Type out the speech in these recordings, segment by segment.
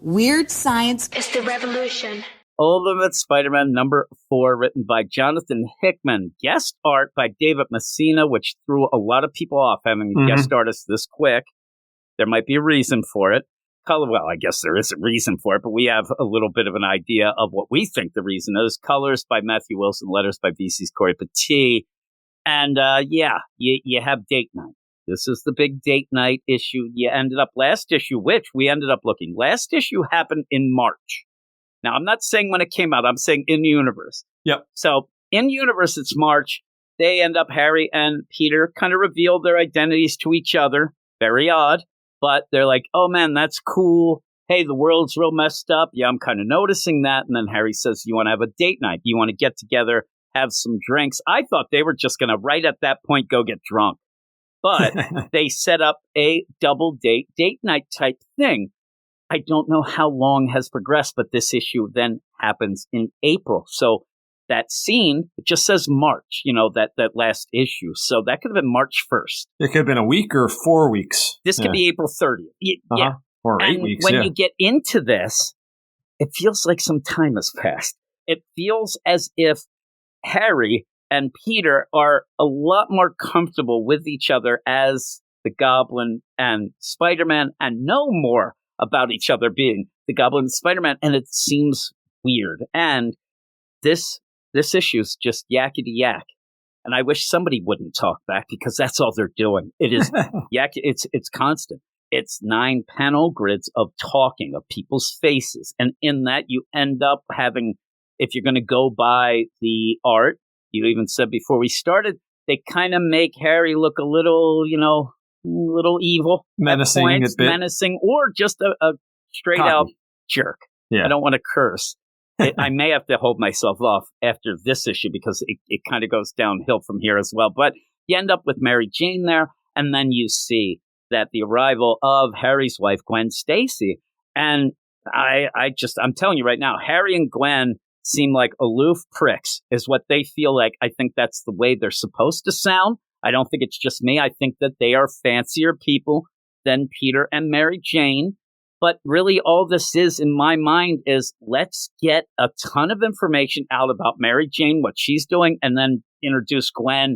Weird Science is the Revolution. Ultimate Spider-Man number 4, written by Jonathan Hickman. Guest art by David Messina, which threw a lot of people off having a guest artist this quick. There might be a reason for it. Well, I guess there is a reason for it, but we have a little bit of an idea of what we think the reason is. Colors by Matthew Wilson, letters by VC's Corey Petit. And you have date night. This is the big date night issue. You ended up last issue, which we ended up looking. Last issue happened in March. Now, I'm not saying when it came out. I'm saying in universe. Yep. So in universe, it's March. They end up, Harry and Peter kind of reveal their identities to each other. Very odd. But they're like, oh, man, that's cool. Hey, the world's real messed up. Yeah, I'm kind of noticing that. And then Harry says, you want to have a date night? You want to get together, have some drinks? I thought they were just going to, right at that point, go get drunk. But they set up a double date night type thing. I don't know how long has progressed, but this issue then happens in April. So that scene, it just says March, that last issue. So that could have been March 1st. It could have been a week or 4 weeks. This could be April 30th. Yeah. Or 8 and weeks. When you get into this, it feels like some time has passed. It feels as if Harry and Peter are a lot more comfortable with each other as the Goblin and Spider-Man and know more about each other being the Goblin and Spider-Man, and it seems weird. And this issue's just yakety yak. And I wish somebody wouldn't talk back because that's all they're doing. It is yak. It's constant. It's 9 panel grids of talking of people's faces, and in that you end up having, if you're going to go by the art, you even said before we started, they kind of make Harry look a little, little evil, menacing, points, menacing, or just a straight out jerk. Yeah. I don't want to curse. I may have to hold myself off after this issue because it kind of goes downhill from here as well. But you end up with Mary Jane there, and then you see that the arrival of Harry's wife, Gwen Stacy, and I'm telling you right now, Harry and Gwen seem like aloof pricks is what they feel like. I think that's the way they're supposed to sound. I don't think it's just me. I think that they are fancier people than Peter and Mary Jane. But really all this is, in my mind, is let's get a ton of information out about Mary Jane, what she's doing, and then introduce Gwen,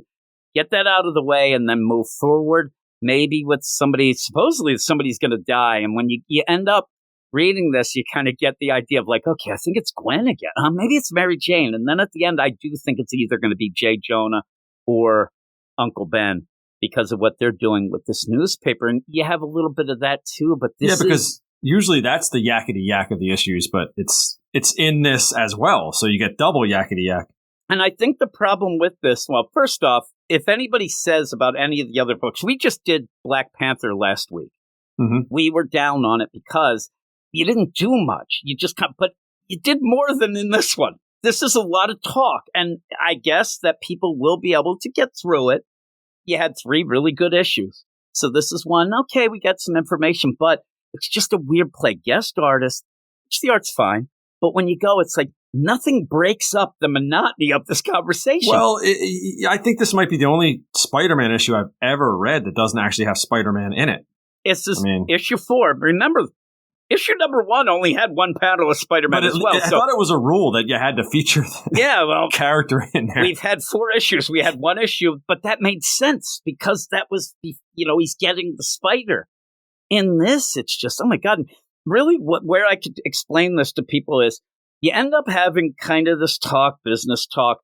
get that out of the way, and then move forward. Maybe with somebody, supposedly somebody's going to die. And when you end up reading this, you kind of get the idea of like, okay, I think it's Gwen again. Maybe it's Mary Jane. And then at the end, I do think it's either going to be J. Jonah or Uncle Ben because of what they're doing with this newspaper. And you have a little bit of that too. But this because usually that's the yakety yak of the issues, but it's in this as well. So you get double yakety yak. And I think the problem with this, well, first off, if anybody says about any of the other books, we just did Black Panther last week. Mm-hmm. We were down on it because you didn't do much. You just but you did more than in this one. This is a lot of talk. And I guess that people will be able to get through it. You had 3 really good issues. So this is one, okay, we got some information, but it's just a weird play. Guest artist, which the art's fine. But when you go, it's like nothing breaks up the monotony of this conversation. Well, I think this might be the only Spider-Man issue I've ever read that doesn't actually have Spider-Man in it. It's this issue 4. Remember, issue number 1 only had 1 panel of Spider-Man as well. I thought it was a rule that you had to feature the character in there. We've had 4 issues. We had 1 issue, but that made sense because that was, he's getting the spider. In this, it's just, oh my God. Really, where I could explain this to people is you end up having kind of this business talk.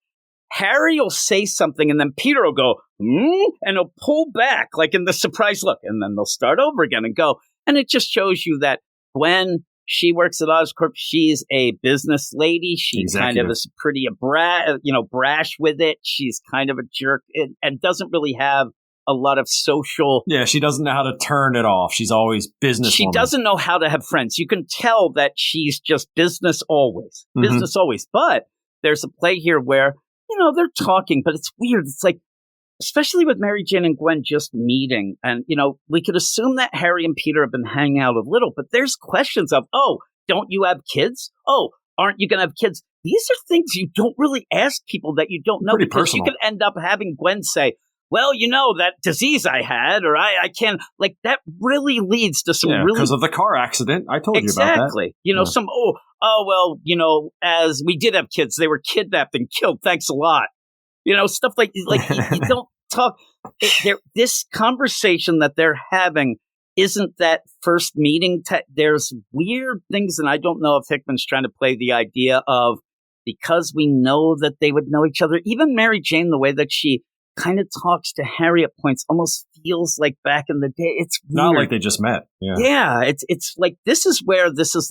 Harry will say something and then Peter will go, and he'll pull back like in the surprise look. And then they'll start over again and go. And it just shows you that Gwen, she works at Oscorp. She's a business lady. She kind of is pretty brash with it. She's kind of a jerk and doesn't really have a lot of social. Yeah, she doesn't know how to turn it off. She's always business. She doesn't know how to have friends. You can tell that she's just business always. Business always. But there's a play here where, they're talking, but it's weird. It's like, especially with Mary Jane and Gwen just meeting. And, we could assume that Harry and Peter have been hanging out a little, but there's questions of, oh, don't you have kids? Oh, aren't you going to have kids? These are things you don't really ask people that you don't know. Pretty because personal. You could end up having Gwen say, well, that disease I had, or I can't, like, that really leads to some really... because of the car accident. I told you about that. Exactly. As we did have kids, they were kidnapped and killed. Thanks a lot. Stuff like you don't talk. This conversation that they're having isn't that first meeting. There's weird things, and I don't know if Hickman's trying to play the idea of, because we know that they would know each other. Even Mary Jane, the way that she kind of talks to Harry at points almost feels like back in the day. It's weird. Not like they just met. Yeah, it's like this is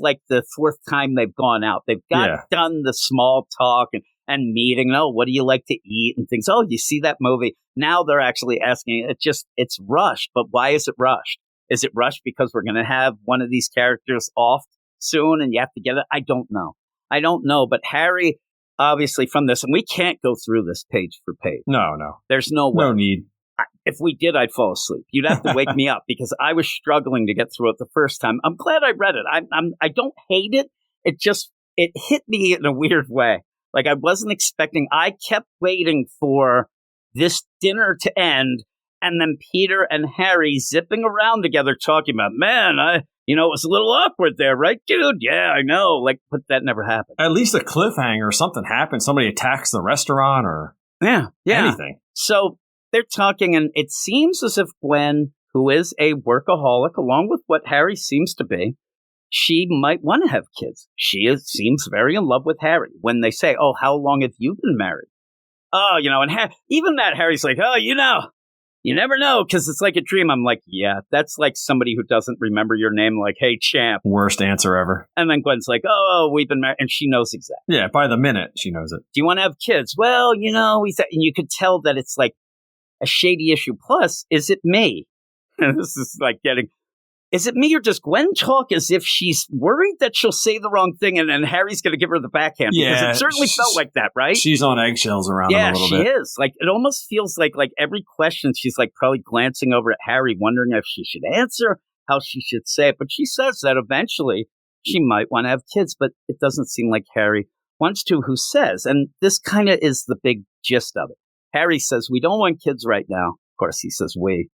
like the fourth time they've gone out. They've done the small talk and meeting. Oh, what do you like to eat and things? Oh, you see that movie? Now they're actually asking. It's rushed. But why is it rushed? Is it rushed because we're going to have one of these characters off soon and you have to get it? I don't know. But Harry, obviously from this, and we can't go through this page for page. No. There's no way. No need. If we did, I'd fall asleep. You'd have to wake me up because I was struggling to get through it the first time. I'm glad I read it. I don't hate it. It hit me in a weird way. Like I wasn't expecting. I kept waiting for this dinner to end, and then Peter and Harry zipping around together talking about, man, it was a little awkward there, right, dude? Yeah, I know. But that never happened. At least a cliffhanger or something happened. Somebody attacks the restaurant or anything. So they're talking, and it seems as if Gwen, who is a workaholic, along with what Harry seems to be, she might want to have kids. Seems very in love with Harry. When they say, oh, how long have you been married? Oh, and even that Harry's like, oh, you never know, because it's like a dream. I'm like, yeah, that's like somebody who doesn't remember your name, like, hey, champ. Worst answer ever. And then Gwen's like, oh, we've been married. And she knows exactly. Yeah, by the minute, she knows it. Do you want to have kids? Well, and you could tell that it's like a shady issue. Plus, is it me? And this is like is it me or does Gwen talk as if she's worried that she'll say the wrong thing and then Harry's going to give her the backhand? Yeah, because it certainly felt like that, right? She's on eggshells around him a little bit. Yeah, she is. Like, it almost feels like every question she's like probably glancing over at Harry, wondering if she should answer, how she should say it. But she says that eventually she might want to have kids, but it doesn't seem like Harry wants to, who says, and this kind of is the big gist of it. Harry says, we don't want kids right now. Of course, he says we,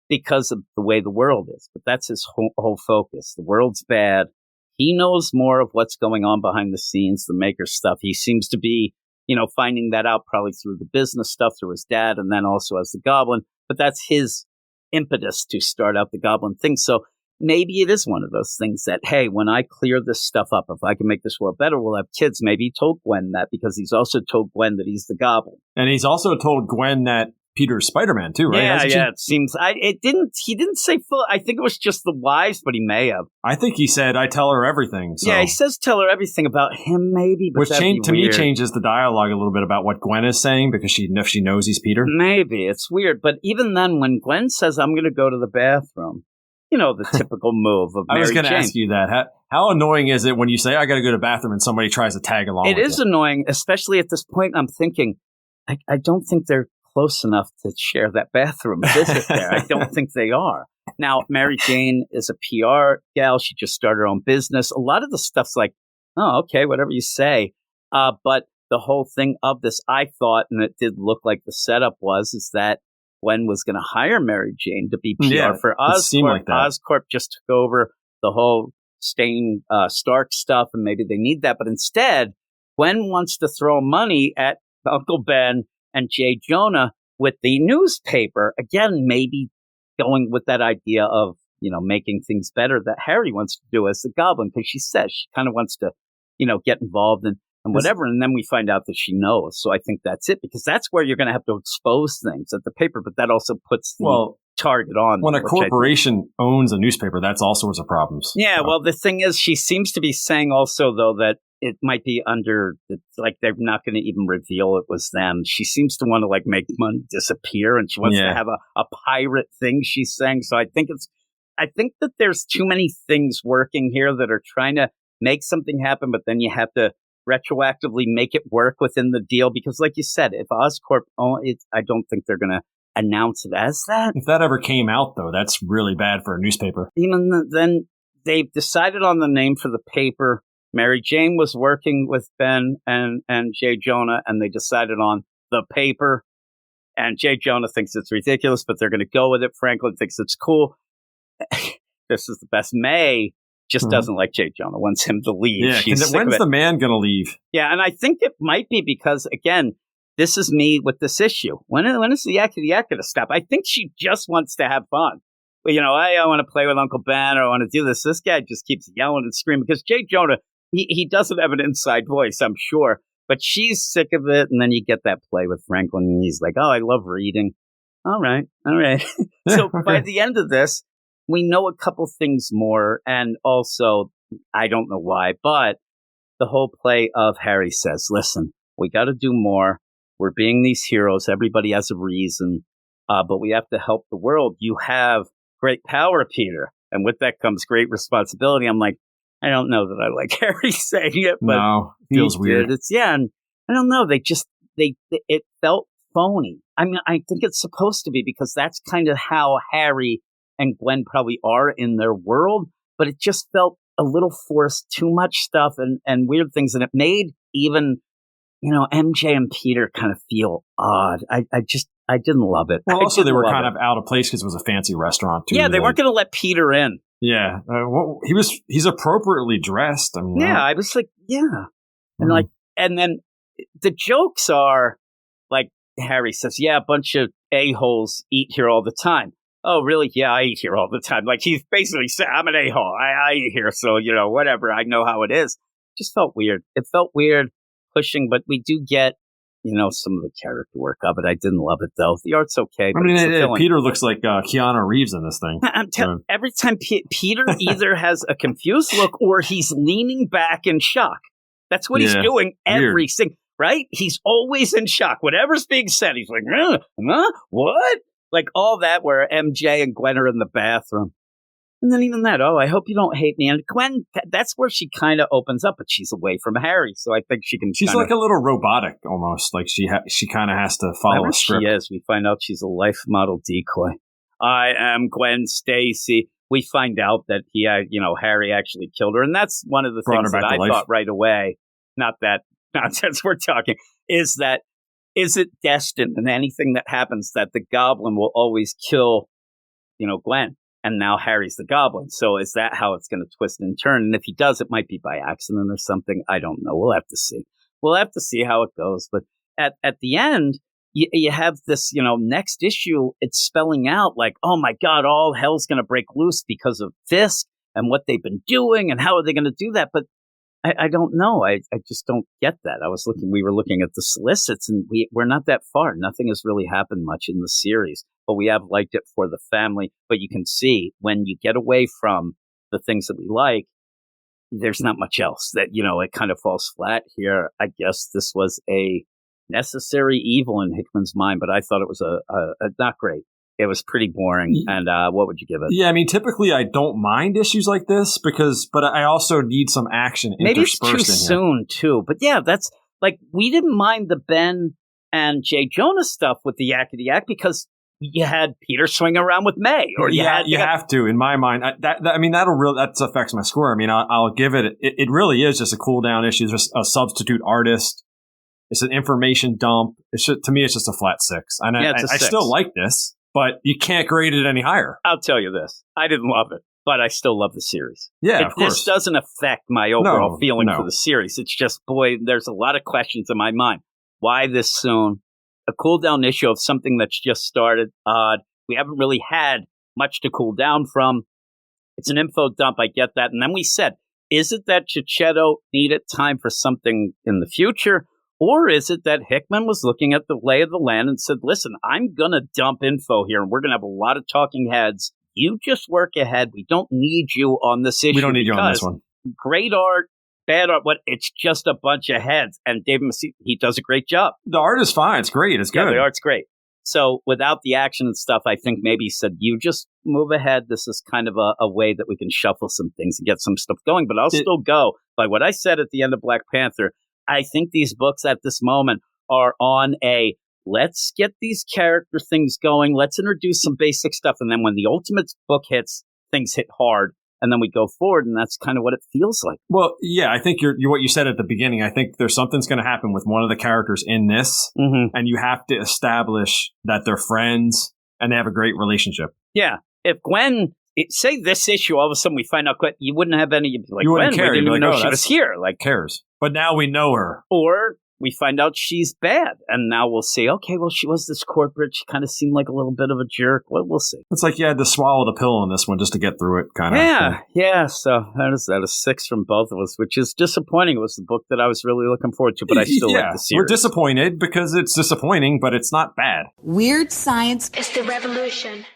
because of the way the world is. But that's his whole focus. The world's bad. He knows more of what's going on behind the scenes, the Maker stuff. He seems to be, finding that out probably through the business stuff, through his dad, and then also as the Goblin. But that's his impetus to start out the Goblin thing. So maybe it is one of those things that, hey, when I clear this stuff up, if I can make this world better, we'll have kids. Maybe he told Gwen that because he's also told Gwen that he's the Goblin. And he's also told Gwen that Peter's Spider-Man too, right? Yeah. It seems he didn't say full. I think it was just the wives, but he may have. I think he said, "I tell her everything." So. Yeah, he says tell her everything about him, maybe. But which to me changes the dialogue a little bit about what Gwen is saying because if she knows he's Peter. Maybe it's weird, but even then, when Gwen says, "I'm going to go to the bathroom," the typical move of Mary Jane. I was going to ask you that. How annoying is it when you say, "I got to go to the bathroom," and somebody tries to tag along? It is annoying, especially at this point. I'm thinking, I don't think they're close enough to share that bathroom visit there. I don't think they are. Now, Mary Jane is a PR gal. She just started her own business. A lot of the stuff's like, oh, okay, whatever you say. But the whole thing of this, I thought, and it did look like the setup is that Gwen was going to hire Mary Jane to be PR for Oscorp. It seemed like that. Oscorp just took over the whole Stain Stark stuff, and maybe they need that. But instead, Gwen wants to throw money at Uncle Ben and J. Jonah with the newspaper. Again, maybe going with that idea of, making things better that Harry wants to do as the Goblin, because she says she kind of wants to, get involved and whatever. And then we find out that she knows. So I think that's it, because that's where you're going to have to expose things at the paper. But that also puts the target on. When a corporation owns a newspaper, that's all sorts of problems. Yeah, well, the thing is, she seems to be saying also, though, that it might be like they're not going to even reveal it was them. She seems to want to make money disappear, and she wants to have a pirate thing, she's saying. So I think that there's too many things working here that are trying to make something happen, but then you have to retroactively make it work within the deal. Because like you said, if Oscorp I don't think they're going to announce it as that. If that ever came out, though, that's really bad for a newspaper. Even then, they've decided on the name for the paper. Mary Jane was working with Ben and J. Jonah, and they decided on the paper. And J. Jonah thinks it's ridiculous, but they're going to go with it. Franklin thinks it's cool. This is the best. May just doesn't like J. Jonah, wants him to leave. Yeah, when's the man going to leave? Yeah, and I think it might be because, again, this is me with this issue. When is the yakety yak going to stop? I think she just wants to have fun. But, I want to play with Uncle Ben, or I want to do this. This guy just keeps yelling and screaming because J. Jonah, he doesn't have an inside voice, I'm sure. But she's sick of it, and then you get that play with Franklin, and he's like, oh, I love reading. All right. So by the end of this, we know a couple things more, and also, I don't know why, but the whole play of Harry says, listen, we got to do more. We're being these heroes. Everybody has a reason, but we have to help the world. You have great power, Peter, and with that comes great responsibility. I'm like, I don't know that I like Harry saying it, but no, it feels weird. And I don't know. It felt phony. I mean, I think it's supposed to be because that's kind of how Harry and Gwen probably are in their world, but it just felt a little forced, too much stuff and weird things. And it made even, MJ and Peter kind of feel odd. I didn't love it. Well, also they were kind of out of place because it was a fancy restaurant too. Yeah, they weren't going to let Peter in. Yeah, he's appropriately dressed. I mean, yeah, I was like, yeah, and and then the jokes are like Harry says, yeah, a bunch of a-holes eat here all the time. Oh, really? Yeah, I eat here all the time. Like he's basically saying, I'm an a-hole. I eat here, so whatever. I know how it is. Just felt weird. It felt weird pushing, but we do get some of the character work of it. I didn't love it, though. The art's okay. I mean, Peter looks like Keanu Reeves in this thing. Every time Peter either has a confused look or he's leaning back in shock. That's what he's doing every single, right? He's always in shock. Whatever's being said, he's like, what? Like all that where MJ and Gwen are in the bathroom. And then even that, I hope you don't hate me. And Gwen, that's where she kind of opens up, but she's away from Harry. So I think she can. She's like a little robotic almost. Like she kind of has to follow a script. She is. We find out she's a life model decoy. I am Gwen Stacy. We find out that Harry actually killed her. And that's one of the things that I thought right away. Not that nonsense we're talking. Is it destined and anything that happens that the goblin will always kill, Gwen? And now Harry's the goblin. So is that how it's going to twist and turn? And if he does, it might be by accident or something. I don't know. We'll have to see. We'll have to see how it goes. But at the end, you have this, next issue. It's spelling out like, oh, my God, all hell's going to break loose because of Fisk and what they've been doing. And how are they going to do that? But I don't know. I just don't get that. We were looking at the solicits and we're not that far. Nothing has really happened much in the series, but we have liked it for the family. But you can see when you get away from the things that we like, there's not much else that, it kind of falls flat here. I guess this was a necessary evil in Hickman's mind, but I thought it was a not great. It was pretty boring. And what would you give it? Yeah, I mean, typically I don't mind issues like this but I also need some action interspersed in here. Maybe it's too soon, too. But yeah, that's like, we didn't mind the Ben and J. Jonah stuff with the yakety yak because you had Peter swinging around with May. Or you have to, in my mind. That affects my score. I mean, I'll give it. It really is just a cool down issue. It's just a substitute artist. It's an information dump. To me, it's just a flat 6. And I still like this. But you can't grade it any higher. I'll tell you this. I didn't love it, but I still love the series. Yeah, of course. This doesn't affect my overall feeling for the series. It's just, there's a lot of questions in my mind. Why this soon? A cool down issue of something that's just started. We haven't really had much to cool down from. It's an info dump. I get that. And then we said, is it that Chichetto needed time for something in the future? Or is it that Hickman was looking at the lay of the land and said, listen, I'm going to dump info here and we're going to have a lot of talking heads. You just work ahead. We don't need you on this issue. We don't need you on this one. Great art, bad art, but it's just a bunch of heads. And David Massey, he does a great job. The art is fine. It's great. It's good. Yeah, the art's great. So without the action and stuff, I think maybe he said, you just move ahead. This is kind of a way that we can shuffle some things and get some stuff going. But I'll still go by what I said at the end of Black Panther. I think these books at this moment are on let's get these character things going. Let's introduce some basic stuff. And then when the Ultimate book hits, things hit hard. and then we go forward, and that's kind of what it feels like. Well, yeah, I think you're what you said at the beginning. I think there's something's going to happen with one of the characters in this, and you have to establish that they're friends and they have a great relationship. Yeah. If Gwen, say this issue, all of a sudden we find out Gwen, you wouldn't have any, you'd be like, you wouldn't Gwen, care. we didn't even know she "Oh, was here. Like, cares. But now we know her. Or we find out she's bad, and now we'll say, okay, well, she was this corporate. She kind of seemed like a little bit of a jerk. Well, we'll see. It's like you had to swallow the pill on this one just to get through it, kind of. Yeah. So that is 6 from both of us, which is disappointing. It was the book that I was really looking forward to, but I still like the series. We're disappointed because it's disappointing, but it's not bad. Weird science is the revolution.